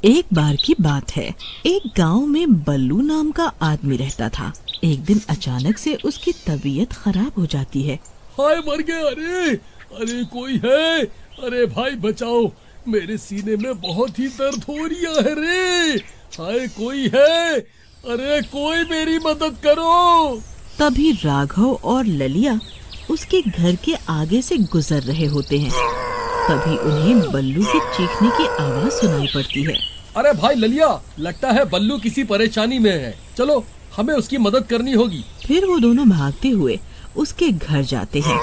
एक बार की बात है, एक गांव में बल्लू नाम का आदमी रहता था। एक दिन अचानक से उसकी तबीयत खराब हो जाती है। हाय मर गया। अरे अरे कोई है? अरे भाई बचाओ, मेरे सीने में बहुत ही दर्द हो रहा है रे। हाय कोई है? अरे कोई मेरी मदद करो। तभी राघव और ललिया उसके घर के आगे से गुजर रहे होते हैं। तभी उन्हें बल्लू के चीखने की आवाज सुनाई पड़ती है। अरे भाई ललिया, लगता है बल्लू किसी परेशानी में है। चलो हमें उसकी मदद करनी होगी। फिर वो दोनों भागते हुए उसके घर जाते हैं।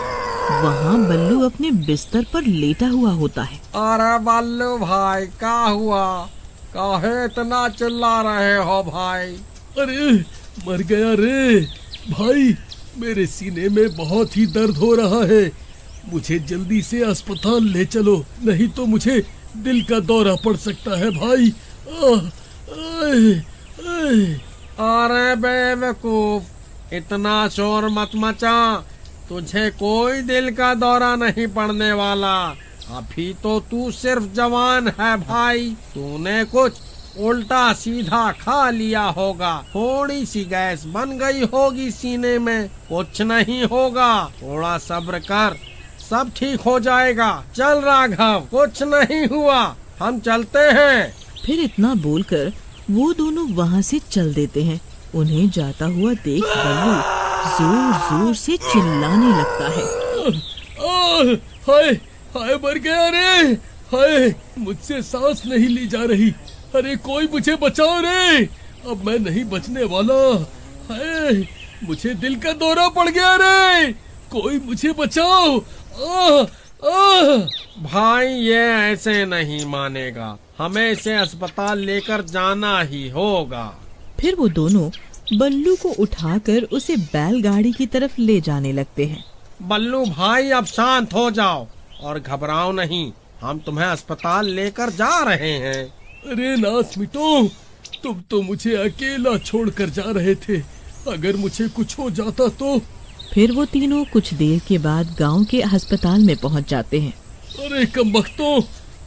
वहाँ बल्लू अपने बिस्तर पर लेटा हुआ होता है। अरे बल्लू भाई, क्या हुआ? काहे इतना चिल्ला रहे हो भाई? अरे मर गया रे भाई, मेरे सीने में बहुत ही दर्द हो रहा है। मुझे जल्दी से अस्पताल ले चलो, नहीं तो मुझे दिल का दौरा पड़ सकता है भाई। अरे बेवकूफ, इतना शोर मत मचा। तुझे कोई दिल का दौरा नहीं पड़ने वाला। अभी तो तू सिर्फ जवान है भाई। तूने कुछ उल्टा सीधा खा लिया होगा, थोड़ी सी गैस बन गई होगी सीने में। कुछ नहीं होगा, थोड़ा सब्र कर, सब ठीक हो जाएगा। चल राघव, कुछ नहीं हुआ, हम चलते हैं। फिर इतना बोलकर वो दोनों वहाँ से चल देते हैं। उन्हें जाता हुआ देख बल्लू जोर जोर से चिल्लाने लगता है। हाय हाय मर गया रे। हाय मुझसे सांस नहीं ली जा रही। अरे कोई मुझे बचाओ रे, अब मैं नहीं बचने वाला। हाय मुझे दिल का दौरा पड़ गया रे, कोई मुझे बचाओ। भाई ये ऐसे नहीं मानेगा, हमें इसे अस्पताल लेकर जाना ही होगा। फिर वो दोनों बल्लू को उठाकर उसे बैलगाड़ी की तरफ ले जाने लगते हैं। बल्लू भाई अब शांत हो जाओ और घबराओ नहीं, हम तुम्हें अस्पताल लेकर जा रहे हैं। अरे नास मिटो, तुम तो मुझे अकेला छोड़कर जा रहे थे। अगर मुझे कुछ हो जाता तो? फिर वो तीनों कुछ देर के बाद गांव के अस्पताल में पहुंच जाते हैं। अरे कमबख्तों,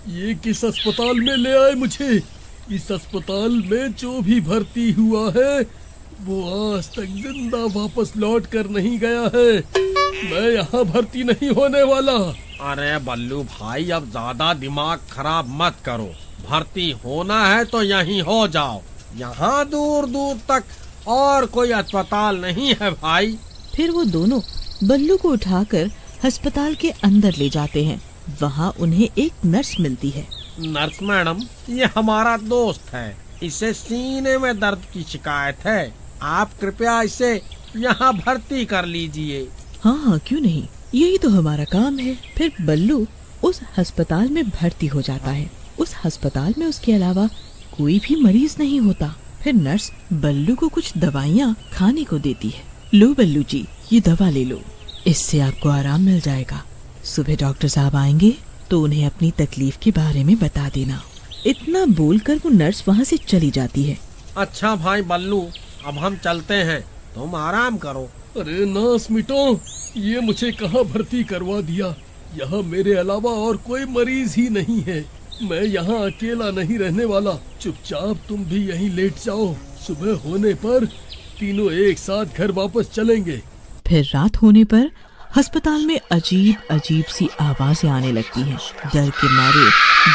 ये किस अस्पताल में ले आए मुझे? इस अस्पताल में जो भी भर्ती हुआ है वो आज तक जिंदा वापस लौट कर नहीं गया है। मैं यहाँ भर्ती नहीं होने वाला। अरे बल्लू भाई, अब ज्यादा दिमाग खराब मत करो। भर्ती होना है तो यहीं हो जाओ, यहाँ दूर दूर तक और कोई अस्पताल नहीं है भाई। फिर वो दोनों बल्लू को उठाकर अस्पताल के अंदर ले जाते हैं। वहाँ उन्हें एक नर्स मिलती है। नर्स मैडम, ये हमारा दोस्त है, इसे सीने में दर्द की शिकायत है। आप कृपया इसे यहाँ भर्ती कर लीजिए। हाँ हाँ, क्यों नहीं, यही तो हमारा काम है। फिर बल्लू उस अस्पताल में भर्ती हो जाता है। उस अस्पताल में उसके अलावा कोई भी मरीज नहीं होता। फिर नर्स बल्लू को कुछ दवाइयाँ खाने को देती है। लो बल्लू जी, ये दवा ले लो, इससे आपको आराम मिल जाएगा। सुबह डॉक्टर साहब आएंगे तो उन्हें अपनी तकलीफ के बारे में बता देना। इतना बोलकर वो नर्स वहाँ से चली जाती है। अच्छा भाई बल्लू, अब हम चलते हैं, तुम आराम करो। अरे नास मिटो, ये मुझे कहाँ भर्ती करवा दिया? यहाँ मेरे अलावा और कोई मरीज ही नहीं है। मैं यहाँ अकेला नहीं रहने वाला। चुपचाप तुम भी यहीं लेट जाओ, सुबह होने पर तीनों एक साथ घर वापस चलेंगे। फिर रात होने पर अस्पताल में अजीब अजीब सी आवाजें आने लगती हैं। डर के मारे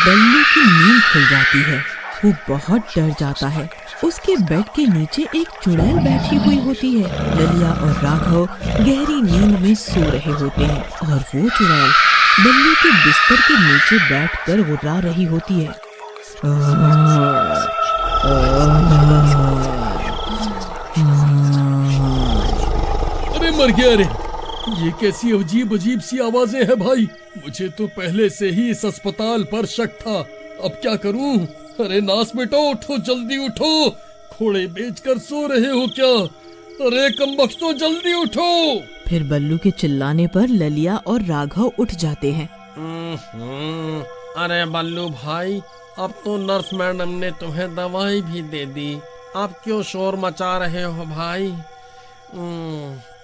बल्लू की नींद खुल जाती है। वो बहुत डर जाता है। उसके बेड के नीचे एक चुड़ैल बैठी हुई होती है। ललिया और राघव गहरी नींद में सो रहे होते हैं और वो चुड़ैल बल्लू के बिस्तर के नीचे बैठकर गुर्रा रही होती है। अरे मर गया रे, ये कैसी अजीब अजीब सी आवाजें हैं भाई? मुझे तो पहले से ही इस अस्पताल पर शक था, अब क्या करूं? अरे नास बेटो, उठो, जल्दी उठो। घोड़े बेचकर सो रहे हो क्या? अरे कमबख्तों, जल्दी उठो। फिर बल्लू के चिल्लाने पर ललिया और राघव उठ जाते हैं। अरे बल्लू भाई, अब तो नर्स मैडम ने तुम्हें दवाई भी दे दी, अब क्यों शोर मचा रहे हो भाई?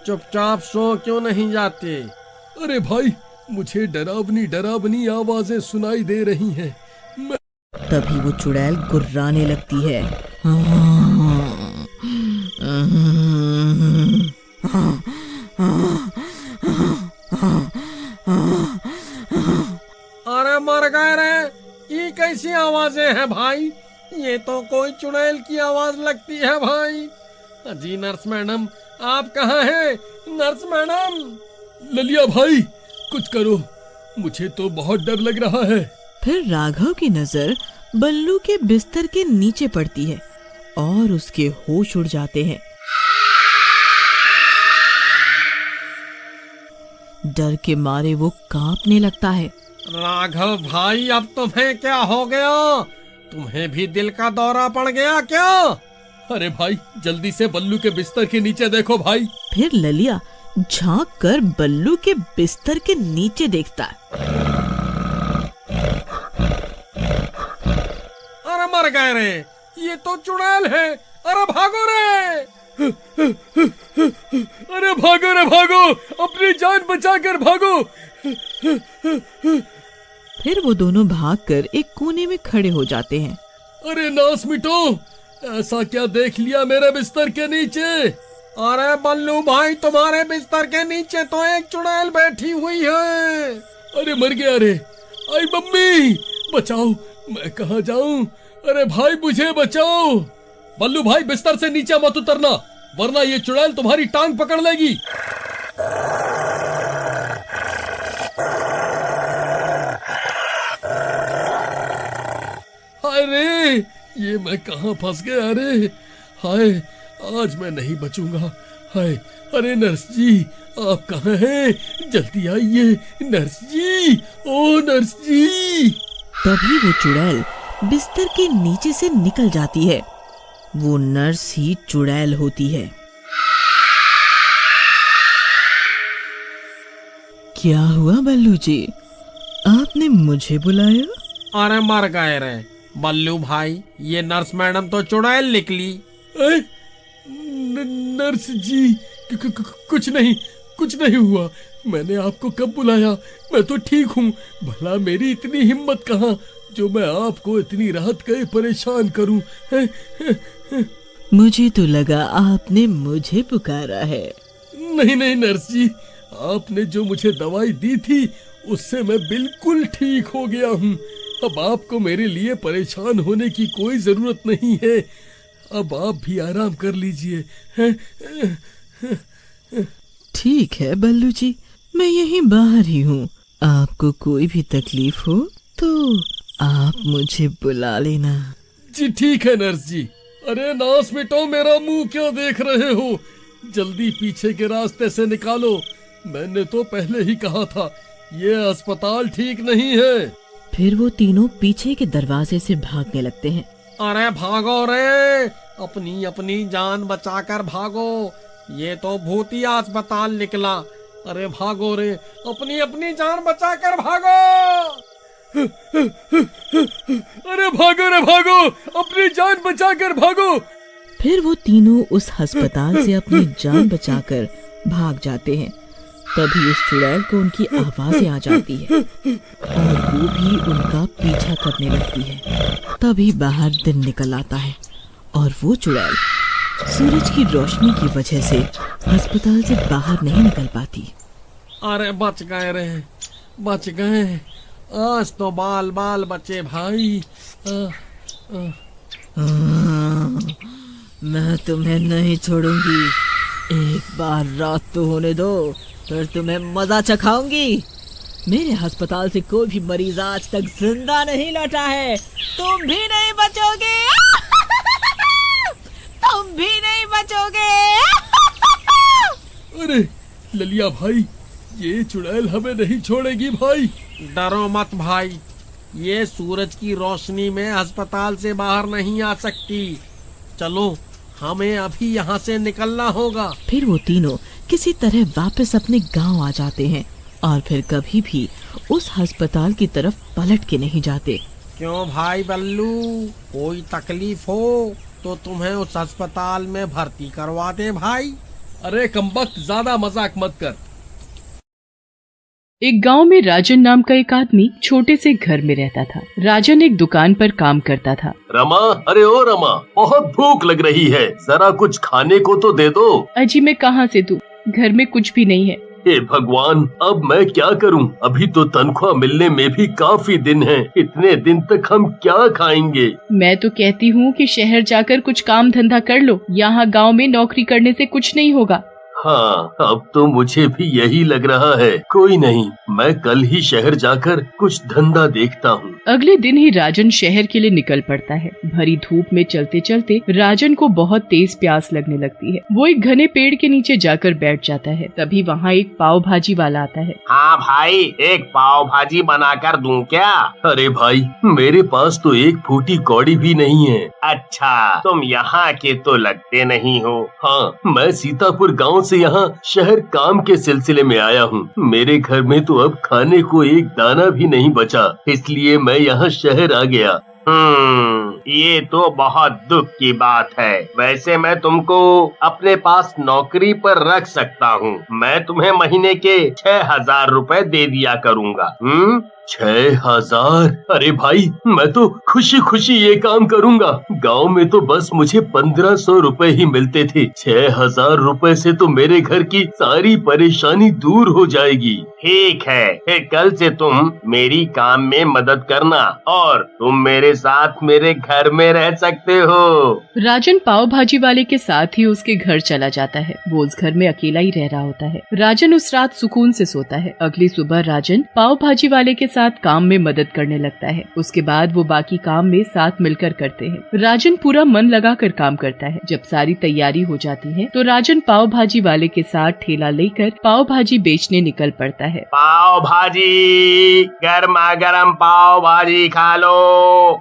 चुपचाप सो क्यों नहीं जाते? अरे भाई, मुझे डरावनी डरावनी आवाजें सुनाई दे रही हैं। तभी वो चुड़ैल गुर्राने लगती है। अरे मर गए रे, ये कैसी आवाजें हैं भाई? ये तो कोई चुड़ैल की आवाज लगती है भाई। जी नर्स मैडम, आप कहाँ हैं? Nurse madam. ललिया भाई, कुछ करो, मुझे तो बहुत डर लग रहा है। फिर राघव की नजर बल्लू के बिस्तर के नीचे पड़ती है और उसके होश उड़ जाते हैं। डर के मारे वो कांपने लगता है। राघव भाई, अब तुम्हें क्या हो गया? तुम्हें भी दिल का दौरा पड़ गया क्या? अरे भाई, जल्दी से बल्लू के बिस्तर के नीचे देखो भाई। फिर ललिया झांक कर बल्लू के बिस्तर के नीचे देखता है। अरे मर गए रे, ये तो चुड़ैल है। अरे भागो रे! अरे भागो रे भागो, अपनी जान बचाकर भागो। फिर वो दोनों भागकर एक कोने में खड़े हो जाते हैं। अरे नास मिटो, ऐसा क्या देख लिया मेरे बिस्तर के नीचे? अरे बल्लू भाई, तुम्हारे बिस्तर के नीचे तो एक चुड़ैल बैठी हुई है। अरे मर गया रे। आई मम्मी, बचाओ, मैं कहाँ जाऊं? अरे भाई, मुझे बचाओ। बल्लू भाई, बिस्तर से नीचे मत उतरना, वरना ये चुड़ैल तुम्हारी टांग पकड़ लेगी। हाय रे, ये मैं कहाँ फंस गया रे। हाय, आज मैं नहीं बचूंगा। हाय, अरे नर्स जी, आप कहाँ हैं? जल्दी आइए नर्स जी, ओ नर्स जी। तभी वो चुड़ैल बिस्तर के नीचे से निकल जाती है। वो नर्स ही चुड़ैल होती है। क्या हुआ बल्लू जी, आपने मुझे बुलाया? अरे मर गए रे बल्लू भाई, ये नर्स मैडम तो चुड़ैल निकली। नर्स जी, कुछ नहीं हुआ। मैंने आपको कब बुलाया? मैं तो ठीक हूँ। भला मेरी इतनी हिम्मत कहाँ जो मैं आपको इतनी रात गए परेशान करूं। मुझे तो लगा आपने मुझे पुकारा है। नहीं नर्स जी, आपने जो मुझे दवाई दी थी उससे मैं बिल्कुल ठीक हो गया हूँ। अब आपको मेरे लिए परेशान होने की कोई जरूरत नहीं है। अब आप भी आराम कर लीजिए। ठीक है बल्लू जी, मैं यहीं बाहर ही हूँ। आपको कोई भी तकलीफ हो तो आप मुझे बुला लेना। जी ठीक है नर्स जी। अरे नास मिटो, मेरा मुंह क्यों देख रहे हो? जल्दी पीछे के रास्ते से निकालो। मैंने तो पहले ही कहा था, ये अस्पताल ठीक नहीं है। फिर वो तीनों पीछे के दरवाजे से भागने लगते हैं। अरे भागो रे, अपनी अपनी जान बचाकर भागो। ये तो भूतिया अस्पताल निकला। अरे भागो रे, अपनी अपनी जान बचाकर भागो। अरे भागो रे भागो, अपनी जान बचाकर भागो। फिर वो तीनों उस अस्पताल से अपनी जान बचाकर भाग जाते हैं। तभी उस चुड़ैल को उनकी आवाजें आ जाती है और वो भी उनका पीछा करने लगती है। तभी बाहर दिन निकल आता है और वो चुड़ैल सूरज की रोशनी की वजह से अस्पताल से बाहर नहीं निकल पाती। अरे बच गए रे, बच गए। आज तो बाल बाल बचे भाई। मैं तुम्हें नहीं छोड़ूंगी। एक बार रात तो होने दो, फिर तुम्हें मजा चखाऊंगी। मेरे अस्पताल से कोई भी मरीज आज तक जिंदा नहीं लौटा है। तुम भी नहीं बचोगे। तुम भी नहीं बचोगे। अरे ललिया भाई, ये चुड़ैल हमें नहीं छोड़ेगी भाई। डरो मत भाई, ये सूरज की रोशनी में अस्पताल से बाहर नहीं आ सकती। चलो, हमें अभी यहाँ से निकलना होगा। फिर वो तीनों किसी तरह वापस अपने गांव आ जाते हैं और फिर कभी भी उस अस्पताल की तरफ पलट के नहीं जाते। क्यों भाई बल्लू, कोई तकलीफ हो तो तुम्हें उस अस्पताल में भर्ती करवा दे भाई। अरे कमबख्त, ज्यादा मजाक मत कर। एक गांव में राजन नाम का एक आदमी छोटे से घर में रहता था। राजन एक दुकान पर काम करता था। रमा, अरे ओ रमा, बहुत भूख लग रही है, जरा कुछ खाने को तो दे दो। अजी मैं कहाँ से दूं? घर में कुछ भी नहीं है। हे भगवान, अब मैं क्या करूं? अभी तो तनख्वाह मिलने में भी काफी दिन हैं। इतने दिन तक हम क्या खाएंगे? मैं तो कहती हूँ कि शहर जाकर कुछ काम धंधा कर लो, यहाँ गांव में नौकरी करने से कुछ नहीं होगा। हाँ, अब तो मुझे भी यही लग रहा है। कोई नहीं, मैं कल ही शहर जाकर कुछ धंधा देखता हूँ। अगले दिन ही राजन शहर के लिए निकल पड़ता है। भरी धूप में चलते चलते राजन को बहुत तेज प्यास लगने लगती है। वो एक घने पेड़ के नीचे जाकर बैठ जाता है। तभी वहाँ एक पाव भाजी वाला आता है। हाँ भाई, एक पाव भाजी बनाकर दूं क्या? अरे भाई, मेरे पास तो एक फूटी कौड़ी भी नहीं है। अच्छा, तुम यहाँ के तो लगते नहीं हो। हाँ, मैं सीतापुर गांव से यहाँ शहर काम के सिलसिले में आया हूँ। मेरे घर में तो अब खाने को एक दाना भी नहीं बचा, इसलिए मैं यहाँ शहर आ गया। ये तो बहुत दुख की बात है। वैसे मैं तुमको अपने पास नौकरी पर रख सकता हूँ। मैं तुम्हें महीने के 6,000 रुपए दे दिया करूँगा। 6,000? अरे भाई, मैं तो खुशी खुशी ये काम करूँगा। गांव में तो बस मुझे 1,500 रुपए ही मिलते थे। 6,000 रुपए से तो मेरे घर की सारी परेशानी दूर हो जाएगी। ठीक है, फिर कल से तुम मेरी काम में मदद करना और तुम मेरे साथ मेरे घर में रह सकते हो। राजन पाव भाजी वाले के साथ ही उसके घर चला जाता है। वो उस घर में अकेला ही रह रहा होता है। राजन उस रात सुकून से सोता है। अगली सुबह राजन पाव भाजी वाले के साथ काम में मदद करने लगता है। उसके बाद वो बाकी काम में साथ मिलकर करते हैं। राजन पूरा मन लगाकर काम करता है। जब सारी तैयारी हो जाती है तो राजन पाव भाजी वाले के साथ ठेला लेकर पाव भाजी बेचने निकल पड़ता है। पाव भाजी, गर्मा गर्म पाव भाजी खा लो।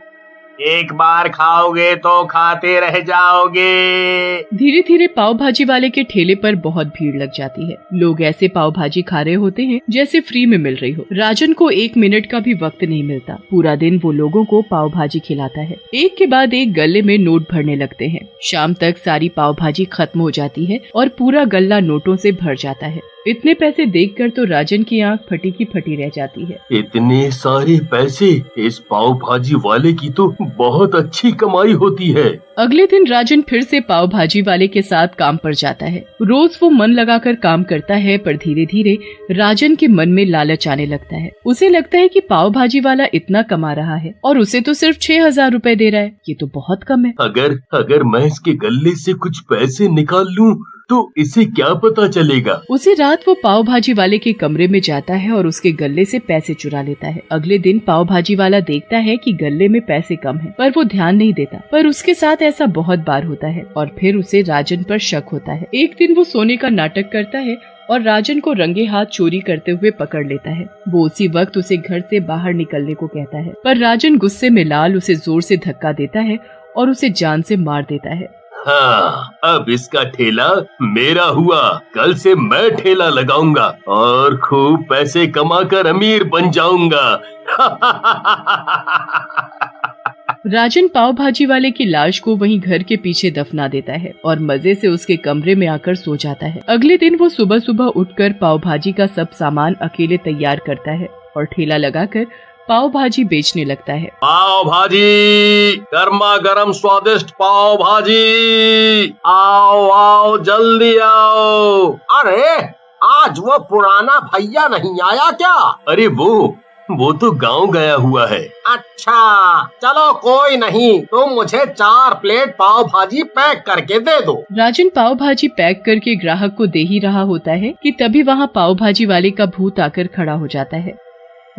एक बार खाओगे तो खाते रह जाओगे। धीरे धीरे पाव भाजी वाले के ठेले पर बहुत भीड़ लग जाती है। लोग ऐसे पाव भाजी खा रहे होते हैं जैसे फ्री में मिल रही हो। राजन को 1 मिनट का भी वक्त नहीं मिलता। पूरा दिन वो लोगों को पाव भाजी खिलाता है। एक के बाद एक गले में नोट भरने लगते हैं। शाम तक सारी पाव भाजी खत्म हो जाती है और पूरा गल्ला नोटों से भर जाता है। इतने पैसे देखकर तो राजन की आंख फटी की फटी रह जाती है। इतने सारे पैसे! इस पाव भाजी वाले की तो बहुत अच्छी कमाई होती है। अगले दिन राजन फिर से पाव भाजी वाले के साथ काम पर जाता है। रोज वो मन लगाकर काम करता है, पर धीरे धीरे राजन के मन में लालच आने लगता है। उसे लगता है कि पाव भाजी वाला इतना कमा रहा है और उसे तो सिर्फ 6,000 रुपए दे रहा है। ये तो बहुत कम है। अगर मैं इसके गल्ले से कुछ पैसे निकाल लूं तो इसे क्या पता चलेगा। उसी रात वो पाव भाजी वाले के कमरे में जाता है और उसके गल्ले से पैसे चुरा लेता है। अगले दिन पाव भाजी वाला देखता है कि गल्ले में पैसे कम हैं, पर वो ध्यान नहीं देता। पर उसके साथ ऐसा बहुत बार होता है और फिर उसे राजन पर शक होता है। एक दिन वो सोने का नाटक करता है और राजन को रंगे हाथ चोरी करते हुए पकड़ लेता है। वो उसी वक्त उसे घर से बाहर निकलने को कहता है, पर राजन गुस्से में लाल उसे जोर से धक्का देता है और उसे जान से मार देता है। हाँ, अब इसका ठेला मेरा हुआ। कल से मैं ठेला लगाऊंगा और खूब पैसे कमाकर अमीर बन जाऊंगा। राजन पाव भाजी वाले की लाश को वहीं घर के पीछे दफना देता है और मजे से उसके कमरे में आकर सो जाता है। अगले दिन वो सुबह सुबह उठकर पाव भाजी का सब सामान अकेले तैयार करता है और ठेला लगाकर पाव भाजी बेचने लगता है। पाव भाजी, गर्मा गर्म स्वादिष्ट पाव भाजी, आओ आओ जल्दी आओ। अरे, आज वो पुराना भैया नहीं आया क्या? अरे वो तो गांव गया हुआ है। अच्छा, चलो कोई नहीं, तुम मुझे 4 प्लेट पाव भाजी पैक करके दे दो। राजन पाव भाजी पैक करके ग्राहक को दे ही रहा होता है कि तभी वहाँ पाव भाजी वाले का भूत आकर खड़ा हो जाता है।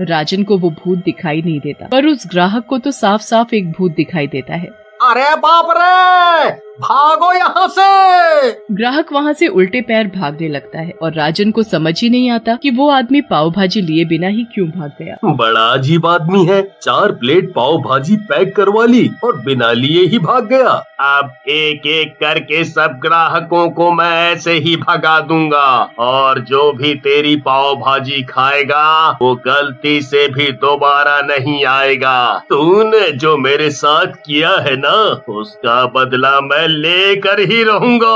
राजन को वो भूत दिखाई नहीं देता, पर उस ग्राहक को तो साफ साफ एक भूत दिखाई देता है। अरे बाप रे, भागो यहाँ से। ग्राहक वहाँ से उल्टे पैर भागने लगता है और राजन को समझ ही नहीं आता कि वो आदमी पाव भाजी लिए बिना ही क्यों भाग गया। बड़ा अजीब आदमी है, 4 प्लेट पाव भाजी पैक करवा ली और बिना लिए ही भाग गया। अब एक एक करके सब ग्राहकों को मैं ऐसे ही भगा दूंगा और जो भी तेरी पाव भाजी खाएगा वो गलती से भी दोबारा नहीं आएगा। तूने जो मेरे साथ किया है ना, उसका बदला मैं लेकर ही रहूंगा।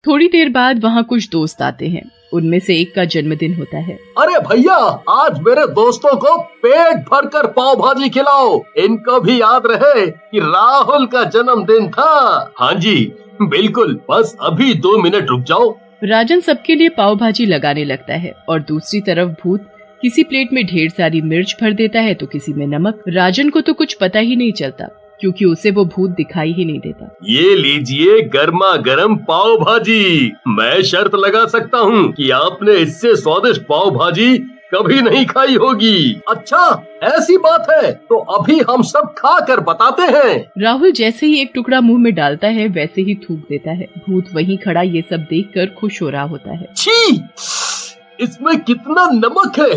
थोड़ी देर बाद वहाँ कुछ दोस्त आते हैं। उनमें से एक का जन्मदिन होता है। अरे भैया, आज मेरे दोस्तों को पेट भरकर पाव भाजी खिलाओ। इनको भी याद रहे कि राहुल का जन्मदिन था। हाँ जी बिल्कुल, बस अभी 2 मिनट रुक जाओ। राजन सबके लिए पाव भाजी लगाने लगता है और दूसरी तरफ भूत किसी प्लेट में ढेर सारी मिर्च भर देता है तो किसी में नमक। राजन को तो कुछ पता ही नहीं चलता क्योंकि उसे वो भूत दिखाई ही नहीं देता। ये लीजिए गर्मा गर्म पाव भाजी। मैं शर्त लगा सकता हूँ कि आपने इससे स्वादिष्ट पाव भाजी कभी नहीं खाई होगी। अच्छा ऐसी बात है तो अभी हम सब खा कर बताते हैं। राहुल जैसे ही एक टुकड़ा मुंह में डालता है वैसे ही थूक देता है। भूत वहीं खड़ा ये सब देखकर खुश हो रहा होता है। छी, इसमें कितना नमक है।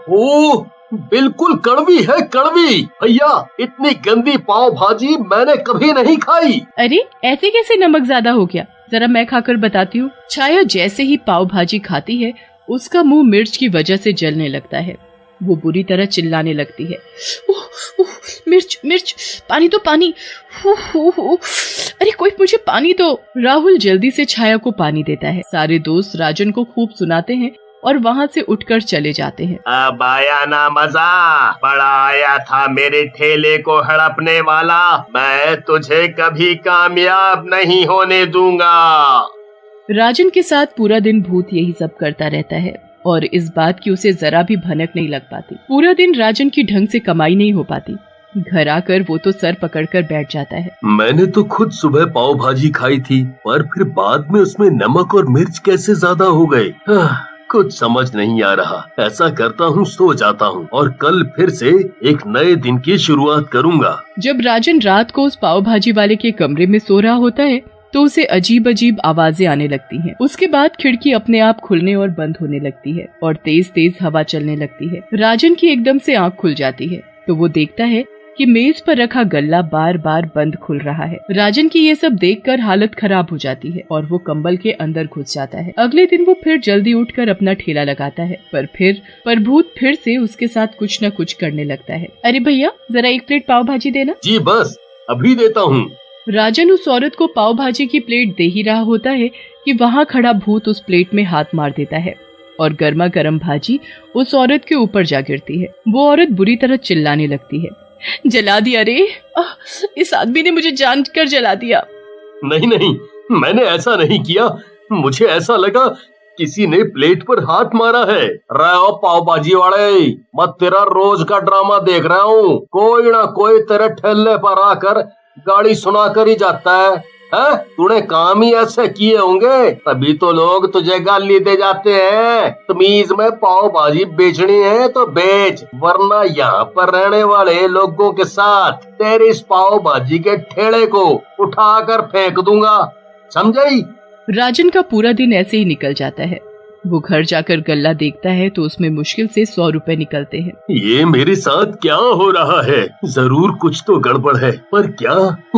ओह, बिल्कुल कड़वी है, कड़वी। भैया इतनी गंदी पाव भाजी मैंने कभी नहीं खाई। अरे ऐसे कैसे नमक ज्यादा हो गया, जरा मैं खाकर बताती हूँ। छाया जैसे ही पाव भाजी खाती है उसका मुंह मिर्च की वजह से जलने लगता है। वो बुरी तरह चिल्लाने लगती है, उह, उह, मिर्च मिर्च, पानी दो पानी, अरे कोई मुझे पानी दो। राहुल जल्दी से छाया को पानी देता है। सारे दोस्त राजन को खूब सुनाते हैं और वहाँ से उठकर चले जाते हैं। अब आया ना मजा, बड़ा आया था मेरे ठेले को हड़पने वाला। मैं तुझे कभी कामयाब नहीं होने दूंगा। राजन के साथ पूरा दिन भूत यही सब करता रहता है और इस बात की उसे जरा भी भनक नहीं लग पाती। पूरा दिन राजन की ढंग से कमाई नहीं हो पाती। घर आकर वो तो सर पकड़कर बैठ जाता है। मैंने तो खुद सुबह पाव भाजी खाई थी, पर फिर बाद में उसमें नमक और मिर्च कैसे ज्यादा हो गए, कुछ समझ नहीं आ रहा। ऐसा करता हूँ, सो जाता हूँ और कल फिर से एक नए दिन की शुरुआत करूँगा। जब राजन रात को उस पाव भाजी वाले के कमरे में सो रहा होता है तो उसे अजीब अजीब आवाजें आने लगती हैं। उसके बाद खिड़की अपने आप खुलने और बंद होने लगती है और तेज तेज हवा चलने लगती है। राजन की एकदम से आंख खुल जाती है तो वो देखता है कि मेज पर रखा गल्ला बार बार बंद खुल रहा है। राजन की ये सब देखकर हालत खराब हो जाती है और वो कंबल के अंदर घुस जाता है। अगले दिन वो फिर जल्दी उठकर अपना ठेला लगाता है, पर भूत फिर से उसके साथ कुछ न कुछ करने लगता है। अरे भैया जरा 1 प्लेट पाव भाजी देना। जी बस अभी देता हूँ। राजन उस औरत को पाव भाजी की प्लेट दे ही रहा होता है कि वहाँ खड़ा भूत उस प्लेट में हाथ मार देता है और गर्मा गर्म भाजी उस औरत के ऊपर जा गिरती है। वो औरत बुरी तरह चिल्लाने लगती है, जला दिया रे, इस आदमी ने मुझे जानकर जला दिया। नहीं नहीं, मैंने ऐसा नहीं किया। मुझे ऐसा लगा किसी ने प्लेट पर हाथ मारा है। रे पाव भाजी वाले, मैं तेरा रोज का ड्रामा देख रहा हूँ। कोई ना कोई तेरे ठेले पर आकर गाड़ी सुना कर ही जाता है। तूने काम ही ऐसे किए होंगे, तभी तो लोग तुझे गाली दे जाते हैं। तमीज में पाव भाजी बेचनी है तो बेच, वरना यहाँ पर रहने वाले लोगों के साथ तेरी इस पाव भाजी के ठेले को उठाकर फेंक दूंगा, समझी? राजन का पूरा दिन ऐसे ही निकल जाता है। वो घर जाकर गल्ला देखता है तो उसमें मुश्किल से 100 रुपए निकलते हैं। ये मेरे साथ क्या हो रहा है? जरूर कुछ तो गड़बड़ है, पर क्या,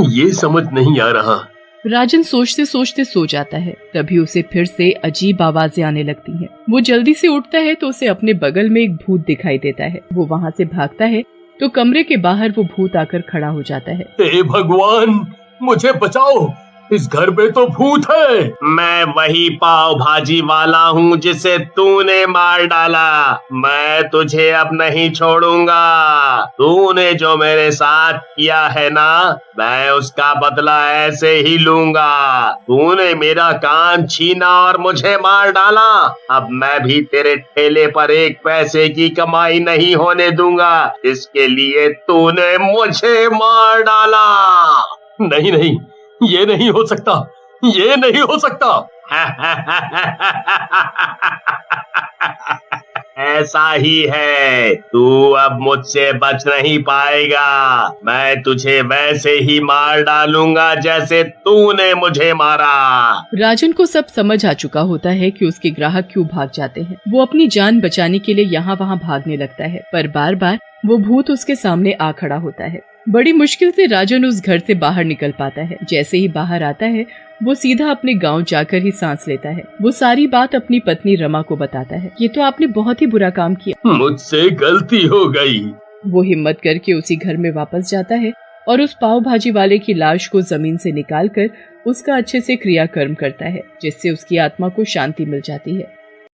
ये समझ नहीं आ रहा। राजन सोचते सोचते सो जाता है। तभी उसे फिर से अजीब आवाजें आने लगती हैं। वो जल्दी से उठता है तो उसे अपने बगल में एक भूत दिखाई देता है। वो वहाँ से भागता है तो कमरे के बाहर वो भूत आकर खड़ा हो जाता है। हे भगवान, मुझे बचाओ, इस घर में तो भूत है। मैं वही पाव भाजी वाला हूँ जिसे तूने मार डाला। मैं तुझे अब नहीं छोड़ूंगा। तूने जो मेरे साथ किया है ना, मैं उसका बदला ऐसे ही लूंगा। तूने मेरा कान छीना और मुझे मार डाला। अब मैं भी तेरे ठेले पर 1 पैसे की कमाई नहीं होने दूंगा। इसके लिए तूने मुझे मार डाला। नहीं नहीं, ये नहीं हो सकता, ये नहीं हो सकता। ऐसा ही है, तू अब मुझसे बच नहीं पाएगा। मैं तुझे वैसे ही मार डालूंगा जैसे तूने मुझे मारा। राजन को सब समझ आ चुका होता है कि उसके ग्राहक क्यों भाग जाते हैं। वो अपनी जान बचाने के लिए यहाँ वहाँ भागने लगता है, पर बार बार वो भूत उसके सामने आ खड़ा होता है। बड़ी मुश्किल से राजन उस घर से बाहर निकल पाता है। जैसे ही बाहर आता है वो सीधा अपने गांव जाकर ही सांस लेता है। वो सारी बात अपनी पत्नी रमा को बताता है। ये तो आपने बहुत ही बुरा काम किया, मुझसे गलती हो गई। वो हिम्मत करके उसी घर में वापस जाता है और उस पाव भाजी वाले की लाश को जमीन से निकालकर उसका अच्छे से क्रियाकर्म करता है, जिससे उसकी आत्मा को शांति मिल जाती है।